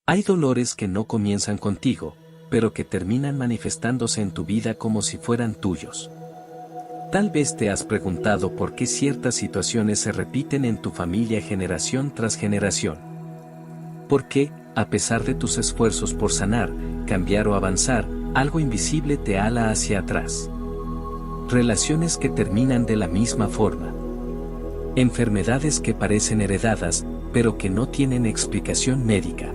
Hay dolores que no comienzan contigo, pero que terminan manifestándose en tu vida como si fueran tuyos. Tal vez te has preguntado por qué ciertas situaciones se repiten en tu familia generación tras generación. ¿Por qué, a pesar de tus esfuerzos por sanar, cambiar o avanzar, algo invisible te ala hacia atrás? Relaciones que terminan de la misma forma. Enfermedades que parecen heredadas, pero que no tienen explicación médica.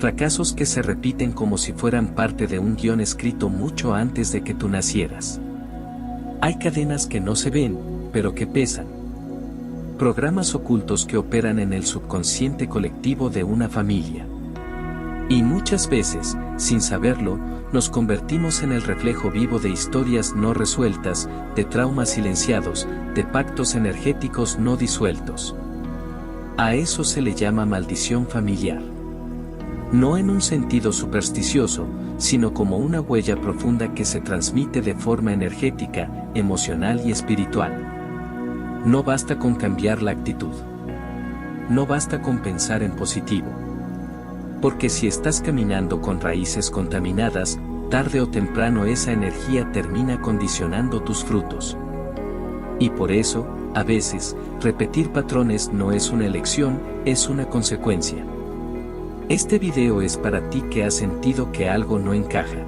Fracasos que se repiten como si fueran parte de un guión escrito mucho antes de que tú nacieras. Hay cadenas que no se ven, pero que pesan. Programas ocultos que operan en el subconsciente colectivo de una familia. Y muchas veces, sin saberlo, nos convertimos en el reflejo vivo de historias no resueltas, de traumas silenciados, de pactos energéticos no disueltos. A eso se le llama maldición familiar. No en un sentido supersticioso, sino como una huella profunda que se transmite de forma energética, emocional y espiritual. No basta con cambiar la actitud. No basta con pensar en positivo. Porque si estás caminando con raíces contaminadas, tarde o temprano esa energía termina condicionando tus frutos. Y por eso, a veces, repetir patrones no es una elección, es una consecuencia. Este video es para ti que has sentido que algo no encaja.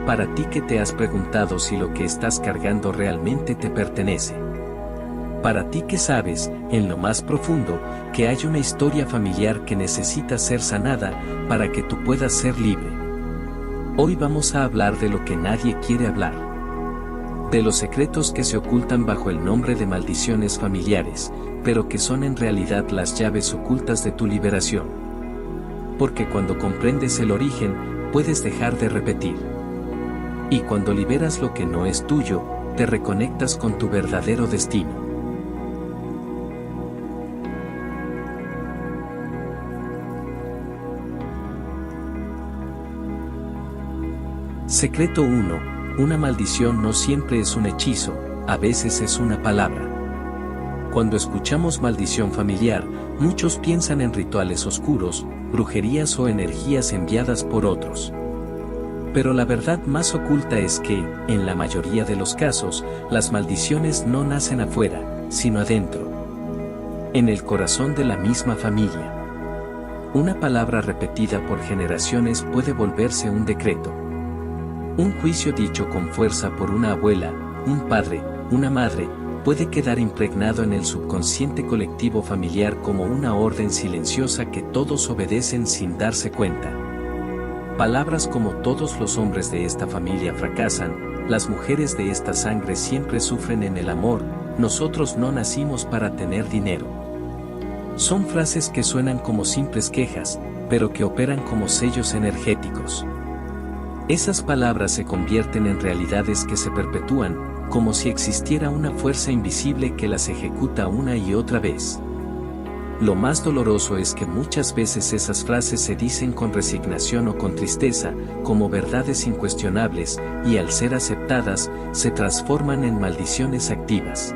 Para ti que te has preguntado si lo que estás cargando realmente te pertenece. Para ti que sabes, en lo más profundo, que hay una historia familiar que necesita ser sanada para que tú puedas ser libre. Hoy vamos a hablar de lo que nadie quiere hablar. De los secretos que se ocultan bajo el nombre de maldiciones familiares, pero que son en realidad las llaves ocultas de tu liberación. Porque cuando comprendes el origen, puedes dejar de repetir. Y cuando liberas lo que no es tuyo, te reconectas con tu verdadero destino. Secreto 1. Una maldición no siempre es un hechizo, a veces es una palabra. Cuando escuchamos maldición familiar, muchos piensan en rituales oscuros, brujerías o energías enviadas por otros. Pero la verdad más oculta es que, en la mayoría de los casos, las maldiciones no nacen afuera, sino adentro. En el corazón de la misma familia. Una palabra repetida por generaciones puede volverse un decreto. Un juicio dicho con fuerza por una abuela, un padre, una madre, puede quedar impregnado en el subconsciente colectivo familiar como una orden silenciosa que todos obedecen sin darse cuenta. Palabras como todos los hombres de esta familia fracasan, las mujeres de esta sangre siempre sufren en el amor, nosotros no nacimos para tener dinero. Son frases que suenan como simples quejas, pero que operan como sellos energéticos. Esas palabras se convierten en realidades que se perpetúan, como si existiera una fuerza invisible que las ejecuta una y otra vez. Lo más doloroso es que muchas veces esas frases se dicen con resignación o con tristeza, como verdades incuestionables, y al ser aceptadas, se transforman en maldiciones activas.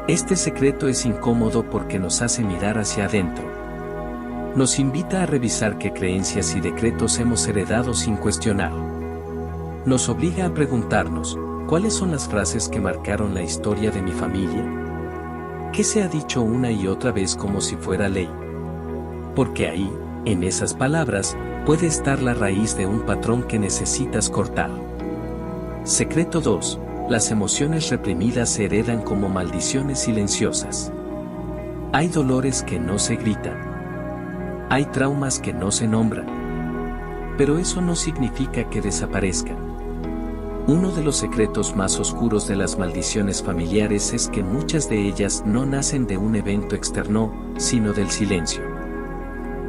Este secreto es incómodo porque nos hace mirar hacia adentro. Nos invita a revisar qué creencias y decretos hemos heredado sin cuestionar. Nos obliga a preguntarnos, ¿cuáles son las frases que marcaron la historia de mi familia? ¿Qué se ha dicho una y otra vez como si fuera ley? Porque ahí, en esas palabras, puede estar la raíz de un patrón que necesitas cortar. Secreto 2. Las emociones reprimidas se heredan como maldiciones silenciosas. Hay dolores que no se gritan. Hay traumas que no se nombran. Pero eso no significa que desaparezcan. Uno de los secretos más oscuros de las maldiciones familiares es que muchas de ellas no nacen de un evento externo, sino del silencio.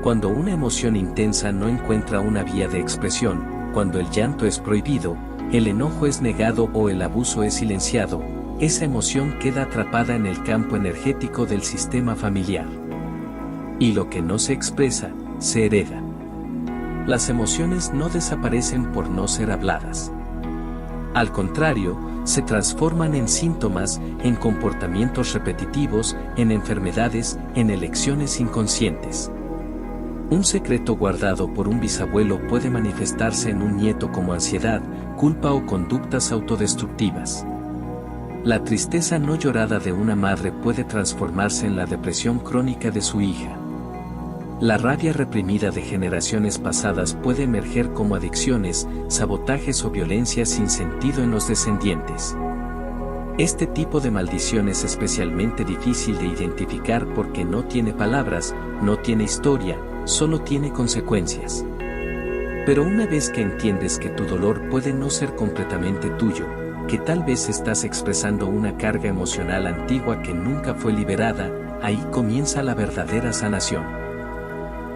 Cuando una emoción intensa no encuentra una vía de expresión, cuando el llanto es prohibido, el enojo es negado o el abuso es silenciado, esa emoción queda atrapada en el campo energético del sistema familiar. Y lo que no se expresa, se hereda. Las emociones no desaparecen por no ser habladas. Al contrario, se transforman en síntomas, en comportamientos repetitivos, en enfermedades, en elecciones inconscientes. Un secreto guardado por un bisabuelo puede manifestarse en un nieto como ansiedad, culpa o conductas autodestructivas. La tristeza no llorada de una madre puede transformarse en la depresión crónica de su hija. La rabia reprimida de generaciones pasadas puede emerger como adicciones, sabotajes o violencia sin sentido en los descendientes. Este tipo de maldición es especialmente difícil de identificar porque no tiene palabras, no tiene historia, solo tiene consecuencias. Pero una vez que entiendes que tu dolor puede no ser completamente tuyo, que tal vez estás expresando una carga emocional antigua que nunca fue liberada, ahí comienza la verdadera sanación.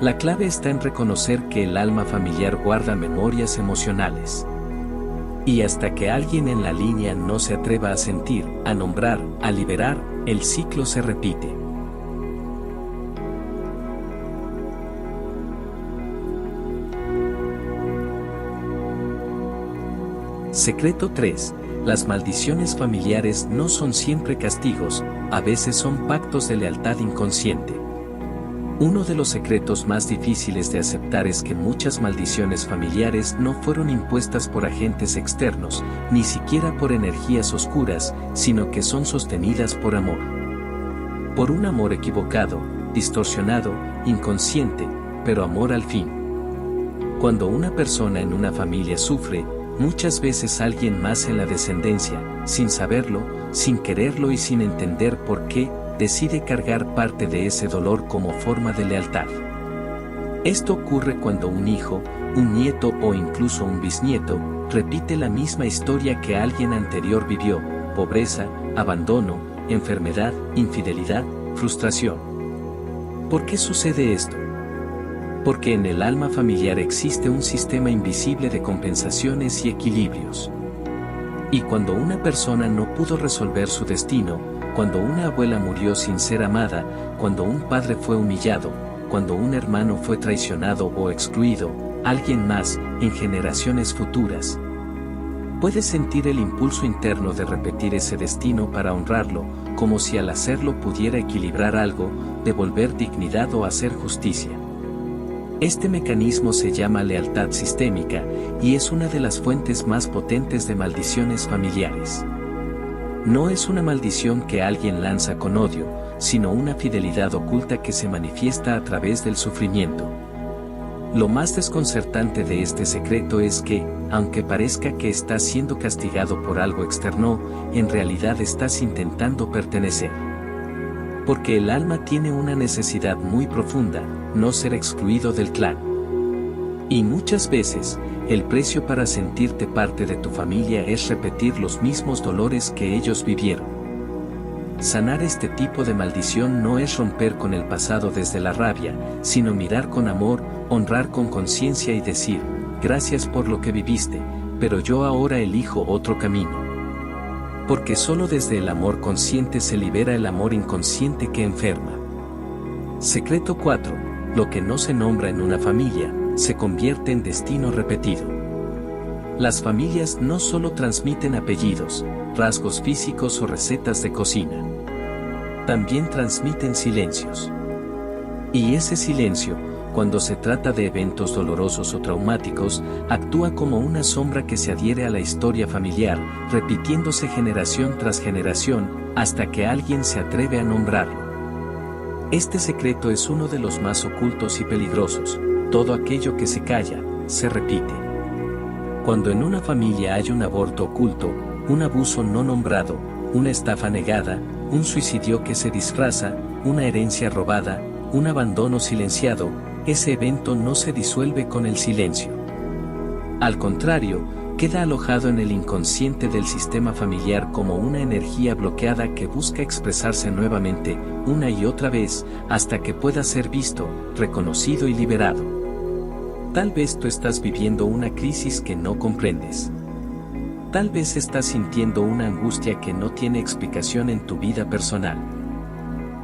La clave está en reconocer que el alma familiar guarda memorias emocionales. Y hasta que alguien en la línea no se atreva a sentir, a nombrar, a liberar, el ciclo se repite. Secreto 3. Las maldiciones familiares no son siempre castigos, a veces son pactos de lealtad inconsciente. Uno de los secretos más difíciles de aceptar es que muchas maldiciones familiares no fueron impuestas por agentes externos, ni siquiera por energías oscuras, sino que son sostenidas por amor. Por un amor equivocado, distorsionado, inconsciente, pero amor al fin. Cuando una persona en una familia sufre, muchas veces alguien más en la descendencia, sin saberlo, sin quererlo y sin entender por qué, decide cargar parte de ese dolor como forma de lealtad. Esto ocurre cuando un hijo, un nieto o incluso un bisnieto, repite la misma historia que alguien anterior vivió: pobreza, abandono, enfermedad, infidelidad, frustración. ¿Por qué sucede esto? Porque en el alma familiar existe un sistema invisible de compensaciones y equilibrios. Y cuando una persona no pudo resolver su destino, cuando una abuela murió sin ser amada, cuando un padre fue humillado, cuando un hermano fue traicionado o excluido, alguien más, en generaciones futuras, puede sentir el impulso interno de repetir ese destino para honrarlo, como si al hacerlo pudiera equilibrar algo, devolver dignidad o hacer justicia. Este mecanismo se llama lealtad sistémica y es una de las fuentes más potentes de maldiciones familiares. No es una maldición que alguien lanza con odio, sino una fidelidad oculta que se manifiesta a través del sufrimiento. Lo más desconcertante de este secreto es que, aunque parezca que estás siendo castigado por algo externo, en realidad estás intentando pertenecer. Porque el alma tiene una necesidad muy profunda: no ser excluido del clan. Y muchas veces, el precio para sentirte parte de tu familia es repetir los mismos dolores que ellos vivieron. Sanar este tipo de maldición no es romper con el pasado desde la rabia, sino mirar con amor, honrar con conciencia y decir: gracias por lo que viviste, pero yo ahora elijo otro camino. Porque solo desde el amor consciente se libera el amor inconsciente que enferma. Secreto 4. Lo que no se nombra en una familia, se convierte en destino repetido. Las familias no solo transmiten apellidos, rasgos físicos o recetas de cocina. También transmiten silencios. Y ese silencio, cuando se trata de eventos dolorosos o traumáticos, actúa como una sombra que se adhiere a la historia familiar, repitiéndose generación tras generación, hasta que alguien se atreve a nombrarlo. Este secreto es uno de los más ocultos y peligrosos. Todo aquello que se calla, se repite. Cuando en una familia hay un aborto oculto, un abuso no nombrado, una estafa negada, un suicidio que se disfraza, una herencia robada, un abandono silenciado, ese evento no se disuelve con el silencio. Al contrario, queda alojado en el inconsciente del sistema familiar como una energía bloqueada que busca expresarse nuevamente, una y otra vez, hasta que pueda ser visto, reconocido y liberado. Tal vez tú estás viviendo una crisis que no comprendes. Tal vez estás sintiendo una angustia que no tiene explicación en tu vida personal.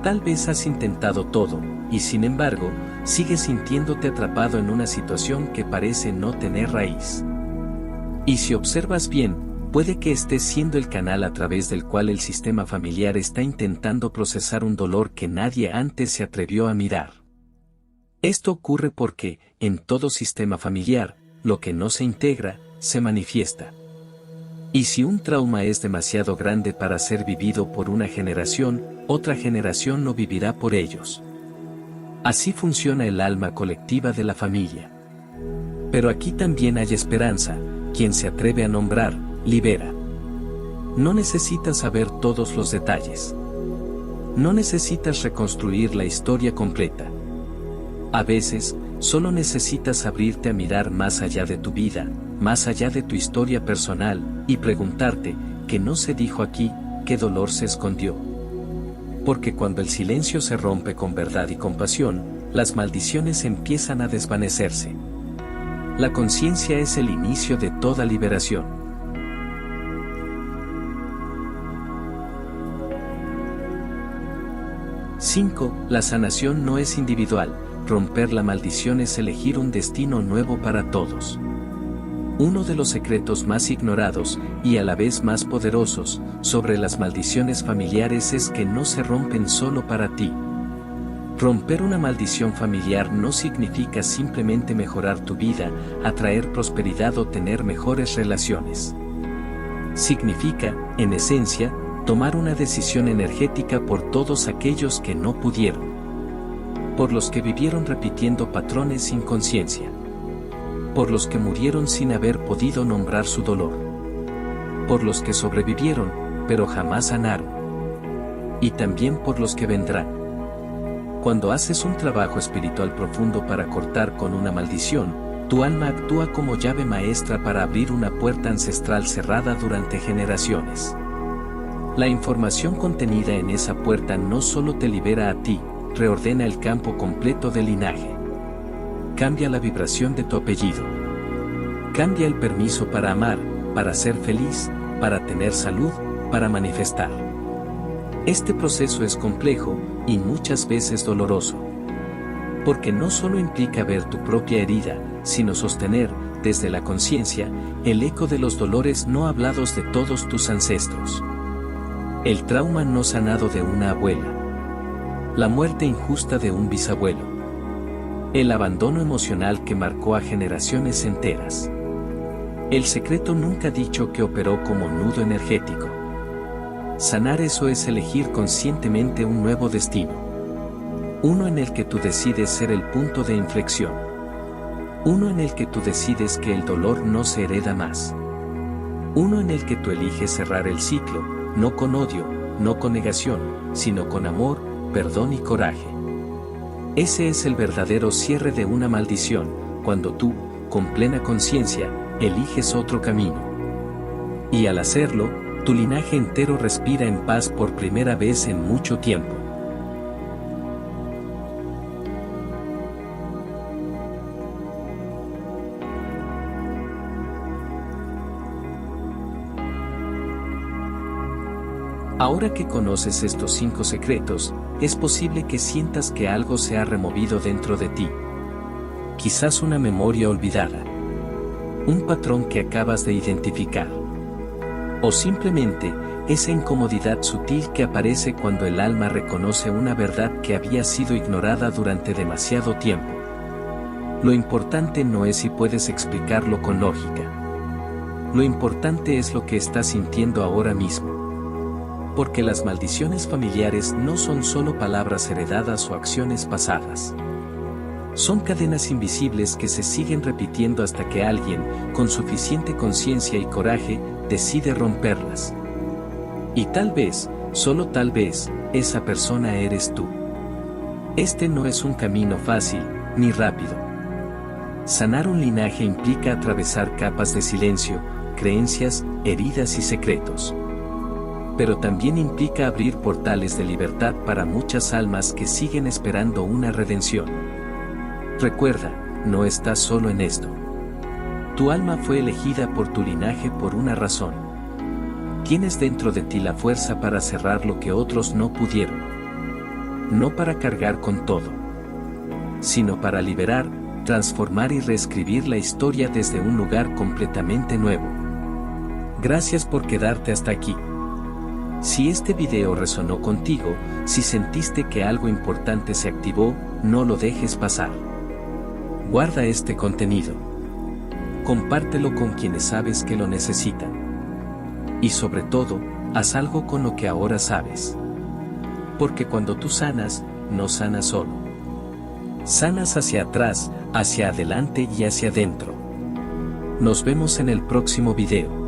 Tal vez has intentado todo, y sin embargo, sigues sintiéndote atrapado en una situación que parece no tener raíz. Y si observas bien, puede que estés siendo el canal a través del cual el sistema familiar está intentando procesar un dolor que nadie antes se atrevió a mirar. Esto ocurre porque, en todo sistema familiar, lo que no se integra, se manifiesta. Y si un trauma es demasiado grande para ser vivido por una generación, otra generación lo vivirá por ellos. Así funciona el alma colectiva de la familia. Pero aquí también hay esperanza, quien se atreve a nombrar, libera. No necesitas saber todos los detalles. No necesitas reconstruir la historia completa. A veces, solo necesitas abrirte a mirar más allá de tu vida, más allá de tu historia personal, y preguntarte, ¿qué no se dijo aquí, qué dolor se escondió? Porque cuando el silencio se rompe con verdad y compasión, las maldiciones empiezan a desvanecerse. La conciencia es el inicio de toda liberación. 5. La sanación no es individual. Romper la maldición es elegir un destino nuevo para todos. Uno de los secretos más ignorados, y a la vez más poderosos, sobre las maldiciones familiares es que no se rompen solo para ti. Romper una maldición familiar no significa simplemente mejorar tu vida, atraer prosperidad o tener mejores relaciones. Significa, en esencia, tomar una decisión energética por todos aquellos que no pudieron. Por los que vivieron repitiendo patrones sin conciencia. Por los que murieron sin haber podido nombrar su dolor. Por los que sobrevivieron, pero jamás sanaron. Y también por los que vendrán. Cuando haces un trabajo espiritual profundo para cortar con una maldición, tu alma actúa como llave maestra para abrir una puerta ancestral cerrada durante generaciones. La información contenida en esa puerta no solo te libera a ti, reordena el campo completo del linaje. Cambia la vibración de tu apellido. Cambia el permiso para amar, para ser feliz, para tener salud, para manifestar. Este proceso es complejo y muchas veces doloroso. Porque no solo implica ver tu propia herida, sino sostener, desde la conciencia, el eco de los dolores no hablados de todos tus ancestros. El trauma no sanado de una abuela. La muerte injusta de un bisabuelo. El abandono emocional que marcó a generaciones enteras. El secreto nunca dicho que operó como nudo energético. Sanar eso es elegir conscientemente un nuevo destino. Uno en el que tú decides ser el punto de inflexión. Uno en el que tú decides que el dolor no se hereda más. Uno en el que tú eliges cerrar el ciclo, no con odio, no con negación, sino con amor, perdón y coraje. Ese es el verdadero cierre de una maldición, cuando tú, con plena conciencia, eliges otro camino. Y al hacerlo, tu linaje entero respira en paz por primera vez en mucho tiempo. Ahora que conoces estos 5 secretos, es posible que sientas que algo se ha removido dentro de ti. Quizás una memoria olvidada. Un patrón que acabas de identificar. O simplemente, esa incomodidad sutil que aparece cuando el alma reconoce una verdad que había sido ignorada durante demasiado tiempo. Lo importante no es si puedes explicarlo con lógica. Lo importante es lo que estás sintiendo ahora mismo. Porque las maldiciones familiares no son solo palabras heredadas o acciones pasadas. Son cadenas invisibles que se siguen repitiendo hasta que alguien, con suficiente conciencia y coraje, decide romperlas. Y tal vez, solo tal vez, esa persona eres tú. Este no es un camino fácil, ni rápido. Sanar un linaje implica atravesar capas de silencio, creencias, heridas y secretos. Pero también implica abrir portales de libertad para muchas almas que siguen esperando una redención. Recuerda, no estás solo en esto. Tu alma fue elegida por tu linaje por una razón. Tienes dentro de ti la fuerza para cerrar lo que otros no pudieron. No para cargar con todo, sino para liberar, transformar y reescribir la historia desde un lugar completamente nuevo. Gracias por quedarte hasta aquí. Si este video resonó contigo, si sentiste que algo importante se activó, no lo dejes pasar. Guarda este contenido. Compártelo con quienes sabes que lo necesitan. Y sobre todo, haz algo con lo que ahora sabes. Porque cuando tú sanas, no sanas solo. Sanas hacia atrás, hacia adelante y hacia adentro. Nos vemos en el próximo video.